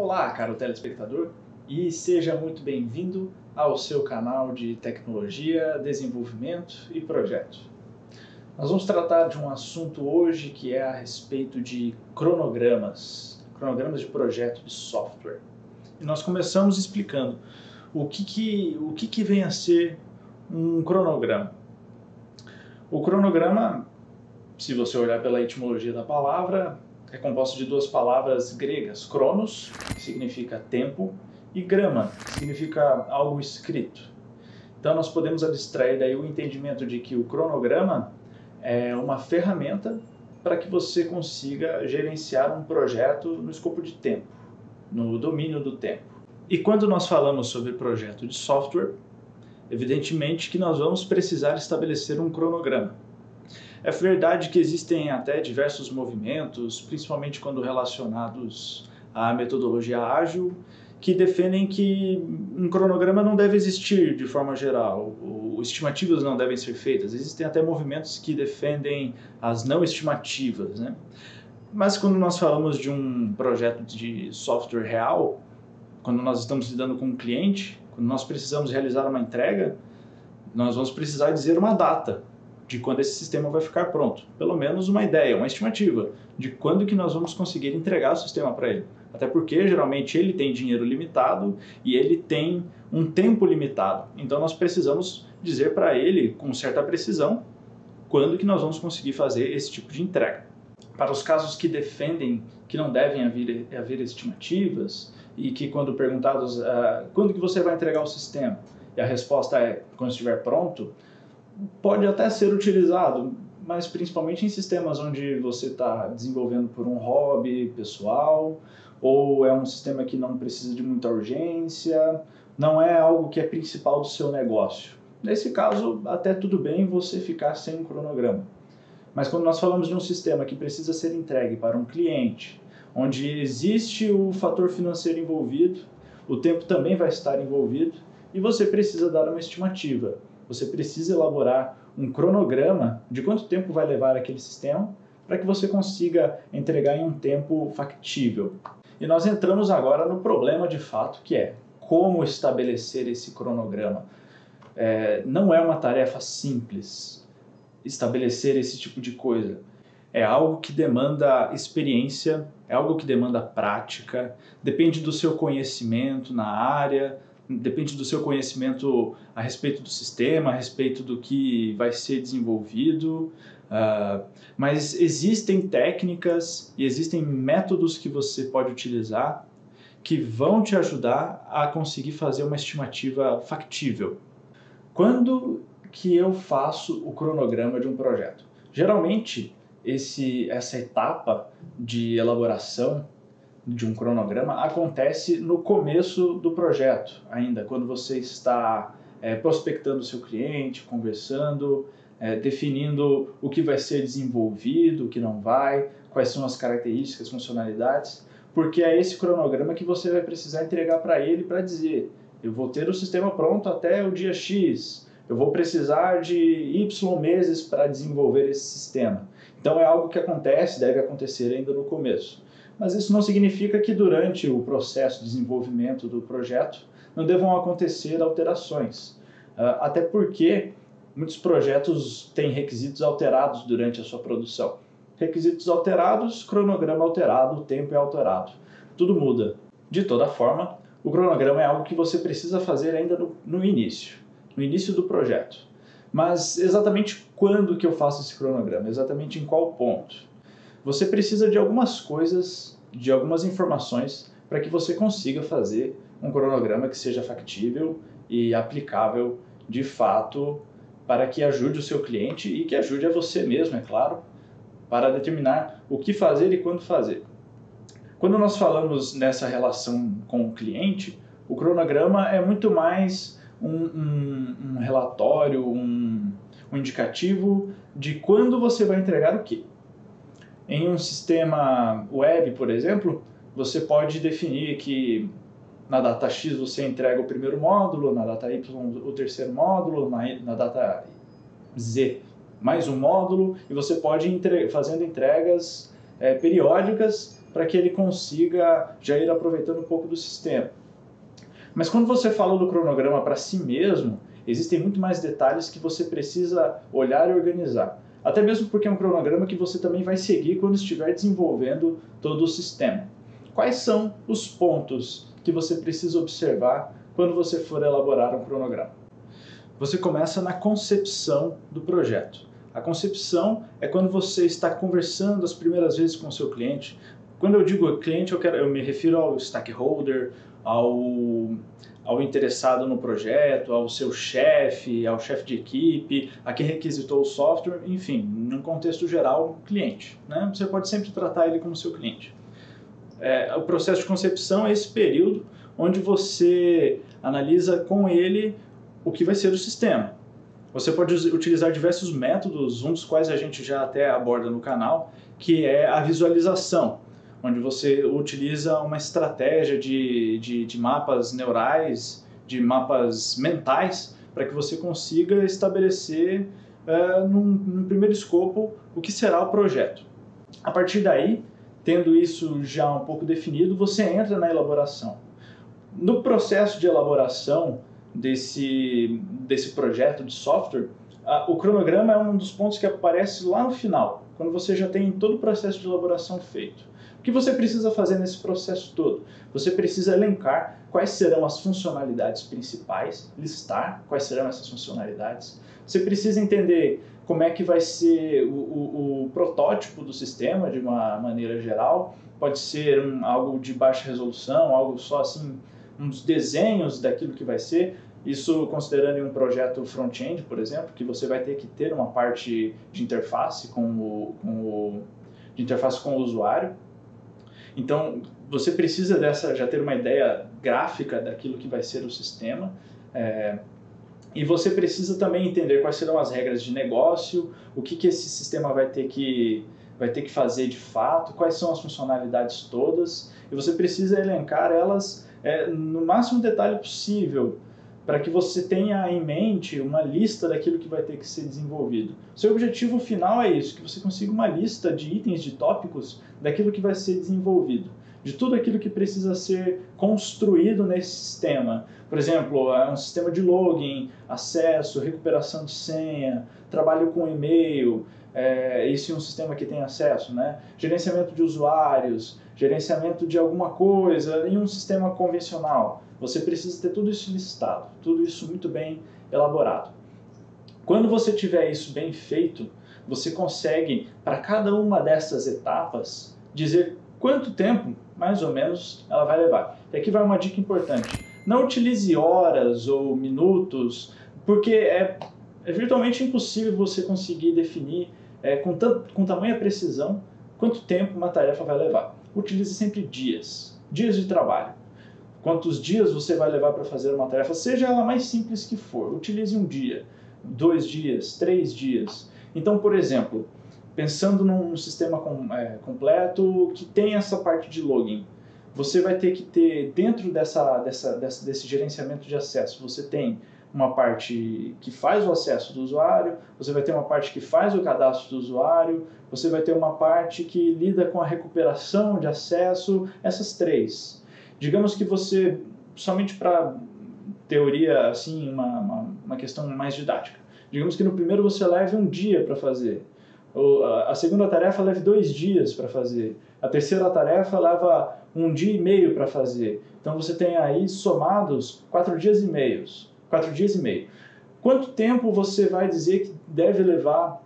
Olá, caro telespectador, e seja muito bem-vindo ao seu canal de tecnologia, desenvolvimento e projetos. Nós vamos tratar de um assunto hoje que é a respeito de cronogramas de projeto de software. E nós começamos explicando o que vem a ser um cronograma. O cronograma, se você olhar pela etimologia da palavra, é composto de duas palavras gregas, cronos, que significa tempo, e grama, que significa algo escrito. Então nós podemos abstrair daí o entendimento de que o cronograma é uma ferramenta para que você consiga gerenciar um projeto no escopo de tempo, no domínio do tempo. E quando nós falamos sobre projeto de software, evidentemente que nós vamos precisar estabelecer um cronograma. É verdade que existem até diversos movimentos, principalmente quando relacionados à metodologia ágil, que defendem que um cronograma não deve existir de forma geral, estimativas não devem ser feitas. Existem até movimentos que defendem as não estimativas, né? Mas quando nós falamos de um projeto de software real, quando nós estamos lidando com um cliente, quando nós precisamos realizar uma entrega, nós vamos precisar dizer uma data de quando esse sistema vai ficar pronto. Pelo menos uma ideia, uma estimativa de quando que nós vamos conseguir entregar o sistema para ele. Até porque, geralmente, ele tem dinheiro limitado e ele tem um tempo limitado. Então, nós precisamos dizer para ele, com certa precisão, quando que nós vamos conseguir fazer esse tipo de entrega. Para os casos que defendem que não devem haver estimativas e que, quando perguntados quando que você vai entregar o sistema, e a resposta é quando estiver pronto, pode até ser utilizado, mas principalmente em sistemas onde você está desenvolvendo por um hobby pessoal, ou é um sistema que não precisa de muita urgência, não é algo que é principal do seu negócio. Nesse caso, até tudo bem você ficar sem um cronograma. Mas quando nós falamos de um sistema que precisa ser entregue para um cliente, onde existe o fator financeiro envolvido, o tempo também vai estar envolvido, e você precisa dar uma estimativa. Você precisa elaborar um cronograma de quanto tempo vai levar aquele sistema para que você consiga entregar em um tempo factível. E nós entramos agora no problema de fato, que é como estabelecer esse cronograma. Não é uma tarefa simples estabelecer esse tipo de coisa. É algo que demanda experiência, é algo que demanda prática, depende do seu conhecimento na área, depende do seu conhecimento a respeito do sistema, a respeito do que vai ser desenvolvido, mas existem técnicas e existem métodos que você pode utilizar que vão te ajudar a conseguir fazer uma estimativa factível. Quando que eu faço o cronograma de um projeto? Geralmente, essa etapa de elaboração de um cronograma acontece no começo do projeto, ainda quando você está prospectando o seu cliente, conversando, definindo o que vai ser desenvolvido, o que não vai, quais são as características, funcionalidades, porque é esse cronograma que você vai precisar entregar para ele para dizer: eu vou ter o sistema pronto até o dia X, eu vou precisar de Y meses para desenvolver esse sistema. Então é algo que acontece, deve acontecer ainda no começo. Mas isso não significa que durante o processo de desenvolvimento do projeto não devam acontecer alterações. Até porque muitos projetos têm requisitos alterados durante a sua produção. Requisitos alterados, cronograma alterado, o tempo é alterado. Tudo muda. De toda forma, o cronograma é algo que você precisa fazer ainda no início do projeto. Mas exatamente quando que eu faço esse cronograma? Exatamente em qual ponto? Você precisa de algumas coisas, de algumas informações para que você consiga fazer um cronograma que seja factível e aplicável de fato para que ajude o seu cliente e que ajude a você mesmo, é claro, para determinar o que fazer e quando fazer. Quando nós falamos nessa relação com o cliente, o cronograma é muito mais um relatório, um indicativo de quando você vai entregar o quê. Em um sistema web, por exemplo, você pode definir que na data X você entrega o primeiro módulo, na data Y o terceiro módulo, na data Z mais um módulo, e você pode ir fazendo entregas periódicas para que ele consiga já ir aproveitando um pouco do sistema. Mas quando você falou do cronograma para si mesmo, existem muito mais detalhes que você precisa olhar e organizar. Até mesmo porque é um cronograma que você também vai seguir quando estiver desenvolvendo todo o sistema. Quais são os pontos que você precisa observar quando você for elaborar um cronograma? Você começa na concepção do projeto. A concepção é quando você está conversando as primeiras vezes com o seu cliente. Quando eu digo cliente, eu me refiro ao stakeholder, ao interessado no projeto, ao seu chefe, ao chefe de equipe, a quem requisitou o software, enfim, num contexto geral, cliente, né? Você pode sempre tratar ele como seu cliente. O processo de concepção é esse período onde você analisa com ele o que vai ser o sistema. Você pode utilizar diversos métodos, um dos quais a gente já até aborda no canal, que é a visualização, onde você utiliza uma estratégia de mapas neurais, de mapas mentais, para que você consiga estabelecer num primeiro escopo o que será o projeto. A partir daí, tendo isso já um pouco definido, você entra na elaboração. No processo de elaboração desse projeto de software, o cronograma é um dos pontos que aparece lá no final, quando você já tem todo o processo de elaboração feito. O que você precisa fazer nesse processo todo? Você precisa elencar quais serão as funcionalidades principais, listar quais serão essas funcionalidades. Você precisa entender como é que vai ser o protótipo do sistema de uma maneira geral. Pode ser algo de baixa resolução, algo só assim, uns desenhos daquilo que vai ser. Isso considerando em um projeto front-end, por exemplo, que você vai ter que ter uma parte de interface com o usuário. Então, você precisa já ter uma ideia gráfica daquilo que vai ser o sistema. E você precisa também entender quais serão as regras de negócio, o que esse sistema vai ter que fazer de fato, quais são as funcionalidades todas. E você precisa elencar elas no máximo detalhe possível, para que você tenha em mente uma lista daquilo que vai ter que ser desenvolvido. Seu objetivo final é isso, que você consiga uma lista de itens, de tópicos, daquilo que vai ser desenvolvido, de tudo aquilo que precisa ser construído nesse sistema. Por exemplo, um sistema de login, acesso, recuperação de senha, trabalho com e-mail, isso é um sistema que tem acesso, né? Gerenciamento de usuários, gerenciamento de alguma coisa em um sistema convencional. Você precisa ter tudo isso listado, tudo isso muito bem elaborado. Quando você tiver isso bem feito, você consegue, para cada uma dessas etapas, dizer quanto tempo, mais ou menos, ela vai levar. E aqui vai uma dica importante. Não utilize horas ou minutos, porque é virtualmente impossível você conseguir definir com tamanha precisão quanto tempo uma tarefa vai levar. Utilize sempre dias de trabalho. Quantos dias você vai levar para fazer uma tarefa, seja ela mais simples que for. Utilize 1 dia, 2 dias, 3 dias. Então, por exemplo, pensando num sistema completo que tem essa parte de login, você vai ter que ter, dentro desse gerenciamento de acesso, você tem uma parte que faz o acesso do usuário, você vai ter uma parte que faz o cadastro do usuário, você vai ter uma parte que lida com a recuperação de acesso, essas 3. Digamos que você, somente para teoria, assim, uma questão mais didática, digamos que no primeiro você leve 1 dia para fazer, a segunda tarefa leve 2 dias para fazer, a terceira tarefa leva 1 dia e meio para fazer. Então você tem aí somados 4 dias e meio. Quanto tempo você vai dizer que deve levar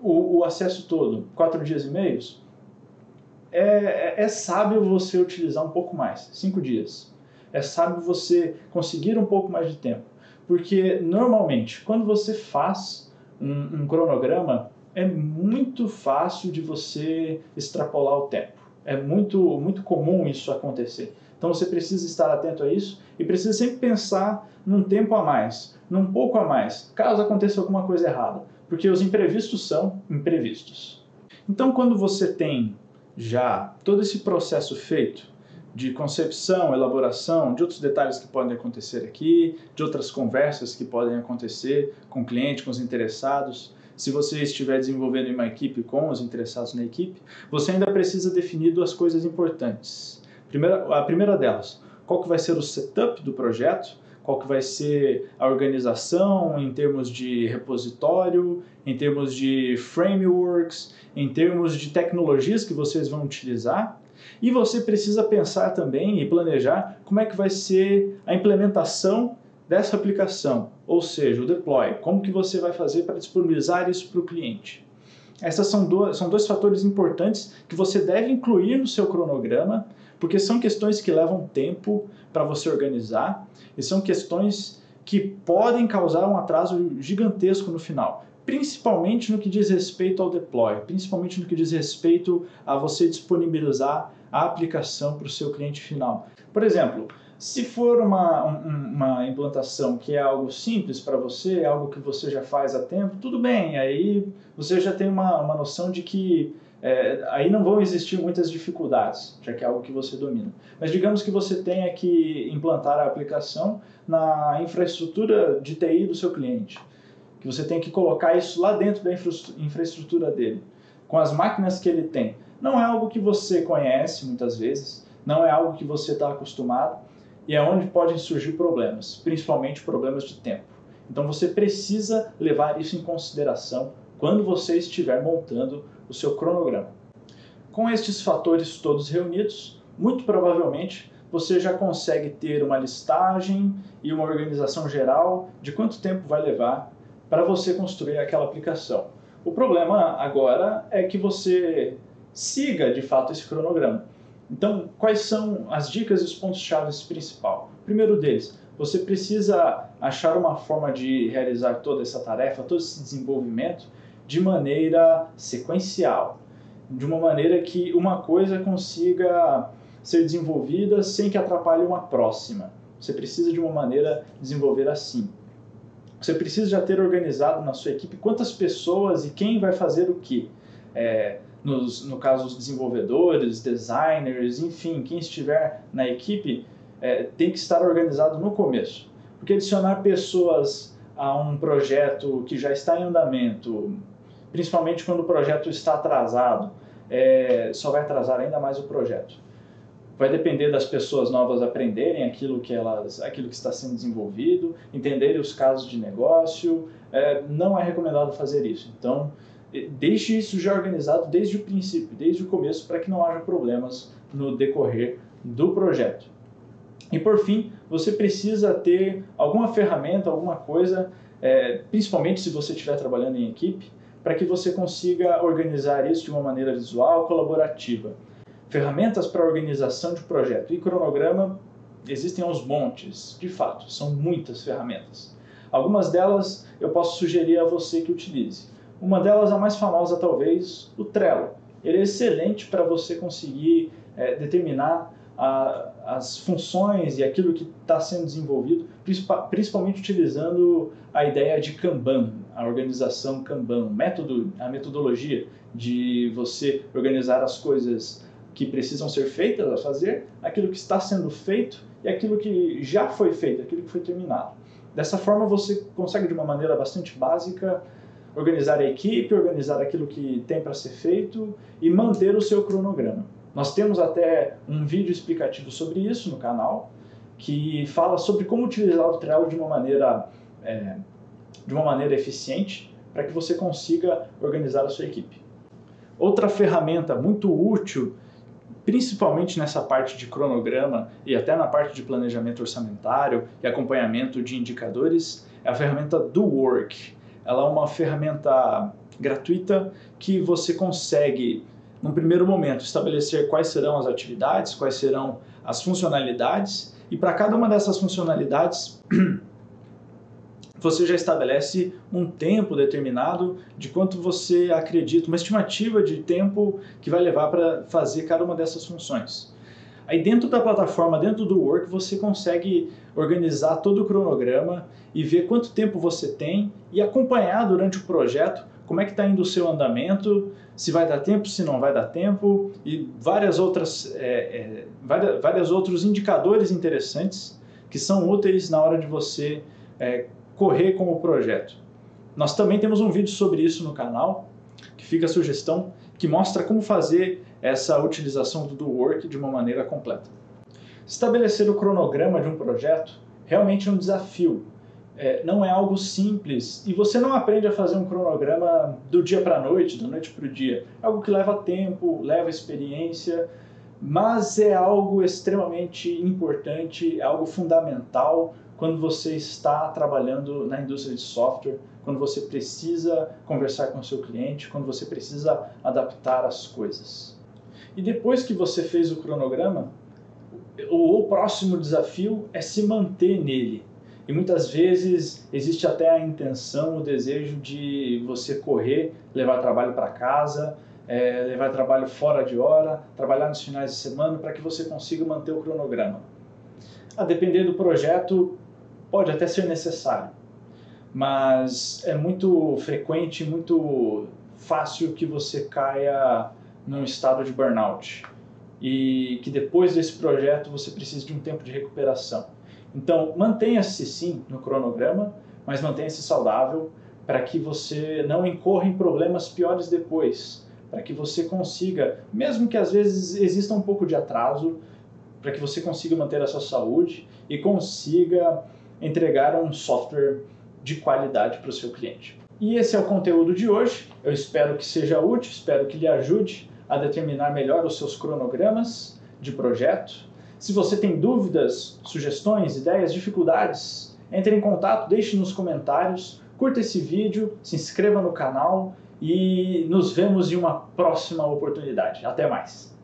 o acesso todo? 4 dias e meio? É sábio você utilizar um pouco mais, 5 dias. É sábio você conseguir um pouco mais de tempo. Porque, normalmente, quando você faz um cronograma, é muito fácil de você extrapolar o tempo. É muito comum isso acontecer. Então você precisa estar atento a isso e precisa sempre pensar num tempo a mais, num pouco a mais, caso aconteça alguma coisa errada. Porque os imprevistos são imprevistos. Então, quando você tem já todo esse processo feito de concepção, elaboração, de outros detalhes que podem acontecer aqui, de outras conversas que podem acontecer com o cliente, com os interessados, se você estiver desenvolvendo em uma equipe com os interessados na equipe, você ainda precisa definir duas coisas importantes. A primeira delas, qual que vai ser o setup do projeto, qual que vai ser a organização em termos de repositório, em termos de frameworks, em termos de tecnologias que vocês vão utilizar. E você precisa pensar também e planejar como é que vai ser a implementação dessa aplicação, ou seja, o deploy, como que você vai fazer para disponibilizar isso para o cliente. Essas são dois fatores importantes que você deve incluir no seu cronograma, porque são questões que levam tempo para você organizar e são questões que podem causar um atraso gigantesco no final, principalmente no que diz respeito ao deploy, principalmente no que diz respeito a você disponibilizar a aplicação para o seu cliente final. Por exemplo, se for uma implantação que é algo simples para você, algo que você já faz há tempo, tudo bem, aí você já tem uma noção de que aí não vão existir muitas dificuldades, já que é algo que você domina. Mas digamos que você tenha que implantar a aplicação na infraestrutura de TI do seu cliente, que você tem que colocar isso lá dentro da infraestrutura dele, com as máquinas que ele tem. Não é algo que você conhece muitas vezes, não é algo que você está acostumado, e é onde podem surgir problemas, principalmente problemas de tempo. Então você precisa levar isso em consideração quando você estiver montando o seu cronograma. Com estes fatores todos reunidos, muito provavelmente você já consegue ter uma listagem e uma organização geral de quanto tempo vai levar para você construir aquela aplicação. O problema agora é que você siga de fato esse cronograma. Então, quais são as dicas e os pontos-chave principais? Primeiro deles, você precisa achar uma forma de realizar toda essa tarefa, todo esse desenvolvimento de maneira sequencial, de uma maneira que uma coisa consiga ser desenvolvida sem que atrapalhe uma próxima. Você precisa de uma maneira de desenvolver assim. Você precisa já ter organizado na sua equipe quantas pessoas e quem vai fazer o quê. No caso, os desenvolvedores, designers, enfim, quem estiver na equipe tem que estar organizado no começo. Porque adicionar pessoas a um projeto que já está em andamento, principalmente quando o projeto está atrasado, só vai atrasar ainda mais o projeto. Vai depender das pessoas novas aprenderem aquilo que está sendo desenvolvido, entenderem os casos de negócio. Não é recomendado fazer isso. Então, deixe isso já organizado desde o princípio, desde o começo, para que não haja problemas no decorrer do projeto. E por fim, você precisa ter alguma ferramenta, alguma coisa, principalmente se você estiver trabalhando em equipe, para que você consiga organizar isso de uma maneira visual, colaborativa. Ferramentas para organização de projeto e cronograma existem aos montes, de fato, são muitas ferramentas. Algumas delas eu posso sugerir a você que utilize. Uma delas, a mais famosa talvez, o Trello. Ele é excelente para você conseguir determinar as funções e aquilo que está sendo desenvolvido, principalmente utilizando a ideia de Kanban, a organização Kanban, a metodologia de você organizar as coisas que precisam ser feitas a fazer, aquilo que está sendo feito e aquilo que já foi feito, aquilo que foi terminado. Dessa forma você consegue de uma maneira bastante básica organizar a equipe, organizar aquilo que tem para ser feito e manter o seu cronograma. Nós temos até um vídeo explicativo sobre isso no canal, que fala sobre como utilizar o Trello de uma maneira eficiente para que você consiga organizar a sua equipe. Outra ferramenta muito útil, principalmente nessa parte de cronograma e até na parte de planejamento orçamentário e acompanhamento de indicadores, é a ferramenta Do Work. Ela é uma ferramenta gratuita que você consegue, num primeiro momento, estabelecer quais serão as atividades, quais serão as funcionalidades, e para cada uma dessas funcionalidades você já estabelece um tempo determinado de quanto você acredita, uma estimativa de tempo que vai levar para fazer cada uma dessas funções. Aí dentro da plataforma, dentro do Work, você consegue organizar todo o cronograma e ver quanto tempo você tem e acompanhar durante o projeto como é que está indo o seu andamento, se vai dar tempo, se não vai dar tempo, e vários outros indicadores interessantes que são úteis na hora de você correr com o projeto. Nós também temos um vídeo sobre isso no canal, que fica a sugestão, que mostra como fazer essa utilização do Do Work de uma maneira completa. Estabelecer o cronograma de um projeto realmente é um desafio. Não é algo simples e você não aprende a fazer um cronograma do dia para a noite, da noite para o dia. É algo que leva tempo, leva experiência, mas é algo extremamente importante, é algo fundamental quando você está trabalhando na indústria de software, quando você precisa conversar com o seu cliente, quando você precisa adaptar as coisas. E depois que você fez o cronograma, o próximo desafio é se manter nele. E muitas vezes existe até a intenção, o desejo de você correr, levar trabalho para casa, levar trabalho fora de hora, trabalhar nos finais de semana para que você consiga manter o cronograma. A depender do projeto, pode até ser necessário, mas é muito frequente, muito fácil que você caia num estado de burnout e que depois desse projeto você precise de um tempo de recuperação. Então, mantenha-se sim no cronograma, mas mantenha-se saudável para que você não incorra em problemas piores depois, para que você consiga, mesmo que às vezes exista um pouco de atraso, para que você consiga manter a sua saúde e consiga entregar um software de qualidade para o seu cliente. E esse é o conteúdo de hoje. Eu espero que seja útil, espero que lhe ajude a determinar melhor os seus cronogramas de projeto. Se você tem dúvidas, sugestões, ideias, dificuldades, entre em contato, deixe nos comentários, curta esse vídeo, se inscreva no canal e nos vemos em uma próxima oportunidade. Até mais!